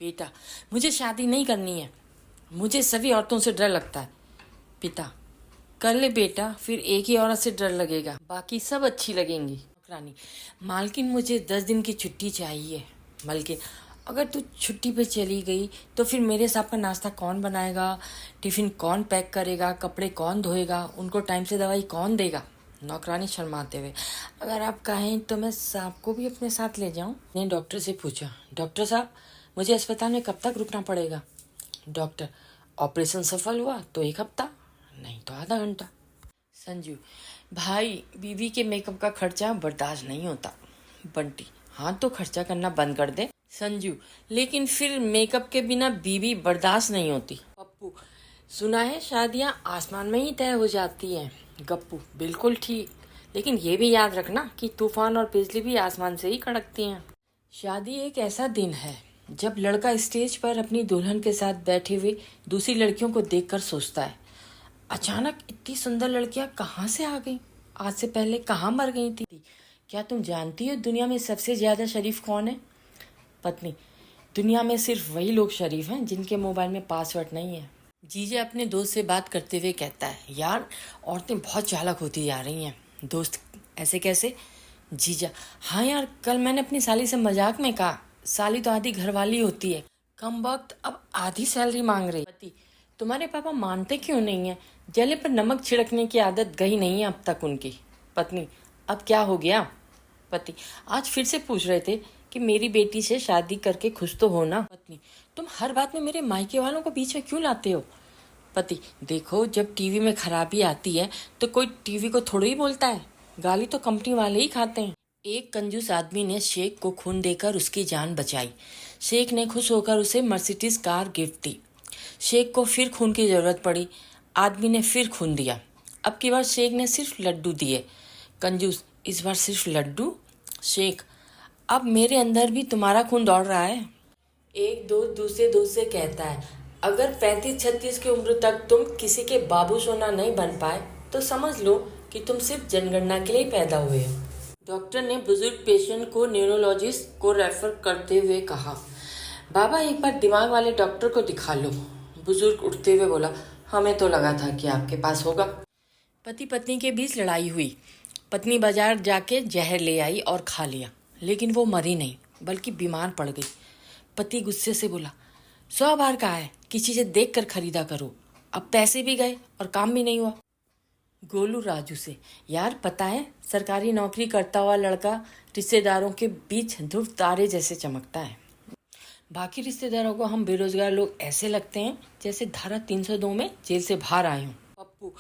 बेटा, मुझे शादी नहीं करनी है। मुझे सभी औरतों से डर लगता है। पिता, कर ले बेटा, फिर एक ही औरत से डर लगेगा, बाकी सब अच्छी लगेंगी। नौकरानी, मालकिन मुझे 10 दिन की छुट्टी चाहिए। मालकिन, अगर तू छुट्टी पे चली गई तो फिर मेरे हिसाब का नाश्ता कौन बनाएगा, टिफिन कौन पैक करेगा, कपड़े कौन धोएगा, उनको टाइम से दवाई कौन देगा। नौकरानी शर्माते हुए, अगर आप कहें तो मैं सांप को भी अपने साथ ले जाऊं। ने डॉक्टर से पूछा, डॉक्टर साहब, मुझे अस्पताल में कब तक रुकना पड़ेगा। डॉक्टर, ऑपरेशन सफल हुआ तो 1 हफ्ता, नहीं तो आधा घंटा। संजू, भाई बीवी के मेकअप का खर्चा बर्दाश्त नहीं होता। बंटी, हाँ तो खर्चा करना बंद कर दे। संजू, लेकिन फिर मेकअप के बिना बीवी बर्दाश्त नहीं होती। पप्पू, सुना है शादियाँ आसमान में ही तय हो जाती हैं। गप्पू, बिल्कुल ठीक, लेकिन ये भी याद रखना कि तूफान और बिजली भी आसमान से ही कड़कती हैं। शादी एक ऐसा दिन है जब लड़का स्टेज पर अपनी दुल्हन के साथ बैठे हुए दूसरी लड़कियों को देखकर सोचता है, अचानक इतनी सुंदर लड़कियां कहाँ से आ गईं? आज से पहले कहाँ मर गई थी? क्या तुम जानती हो दुनिया में सबसे ज्यादा शरीफ कौन है? पत्नी, दुनिया में सिर्फ वही लोग शरीफ हैं जिनके मोबाइल में पासवर्ड नहीं है। जीजा अपने दोस्त से बात करते हुए कहता है, यार औरतें बहुत चालाक होती जा रही हैं। दोस्त, ऐसे कैसे? जीजा, हाँ यार, कल मैंने अपनी साली से मजाक में कहा, साली तो आधी घरवाली होती है, कम वक्त अब आधी सैलरी मांग रही। पति, तुम्हारे पापा मानते क्यों नहीं है? जले पर नमक छिड़कने की आदत गई नहीं है अब तक उनकी। पत्नी, अब क्या हो गया? पति, आज फिर से पूछ रहे थे कि मेरी बेटी से शादी करके खुश तो हो ना। पत्नी, तुम हर बात में मेरे मायके वालों को बीच में क्यों लाते हो? पति, देखो, जब टीवी में खराबी आती है तो कोई टीवी को थोड़ा ही बोलता है, गाली तो कंपनी वाले ही खाते हैं। एक कंजूस आदमी ने शेख को खून देकर उसकी जान बचाई। शेख ने खुश होकर उसे मर्सिडीज कार गिफ्ट दी। शेख को फिर खून की जरूरत पड़ी, आदमी ने फिर खून दिया। अब की बार शेख ने सिर्फ लड्डू दिए। कंजूस, इस बार सिर्फ लड्डू? शेख, अब मेरे अंदर भी तुम्हारा खून दौड़ रहा है। एक दोस्त दूसरे दोस्त से कहता है, अगर 35-36 की उम्र तक तुम किसी के बाबू सोना नहीं बन पाए तो समझ लो कि तुम सिर्फ जनगणना के लिए पैदा हुए हो। डॉक्टर ने बुजुर्ग पेशेंट को न्यूरोलॉजिस्ट को रेफर करते हुए कहा, बाबा एक बार दिमाग वाले डॉक्टर को दिखा लो। बुजुर्ग उठते हुए बोला, हमें तो लगा था कि आपके पास होगा। पति पत्नी के बीच लड़ाई हुई। पत्नी बाजार जाके जहर ले आई और खा लिया, लेकिन वो मरी नहीं बल्कि बीमार पड़ गई। पति गुस्से से बोला, 100 बार कहा है कि चीजें देख कर खरीदा करो, अब पैसे भी गए और काम भी नहीं हुआ। गोलू राजू से, यार पता है, सरकारी नौकरी करता हुआ लड़का रिश्तेदारों के बीच ध्रुव तारे जैसे चमकता है। बाकी रिश्तेदारों को हम बेरोजगार लोग ऐसे लगते हैं जैसे धारा 302 में जेल से बाहर आए हों। पप्पू,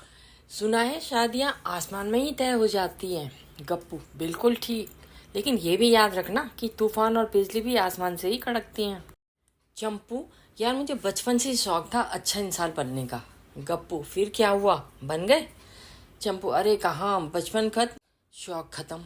सुना है शादियाँ आसमान में ही तय हो जाती हैं। गप्पू, बिल्कुल ठीक, लेकिन ये भी याद रखना कि तूफान और बिजली भी आसमान से ही कड़कती हैं। चंपू, यार मुझे बचपन से शौक था अच्छा इंसान बनने का। गप्पू, फिर क्या हुआ, बन गए? चंपू, अरे कहाँ, बचपन खत्म, शौक खत्म।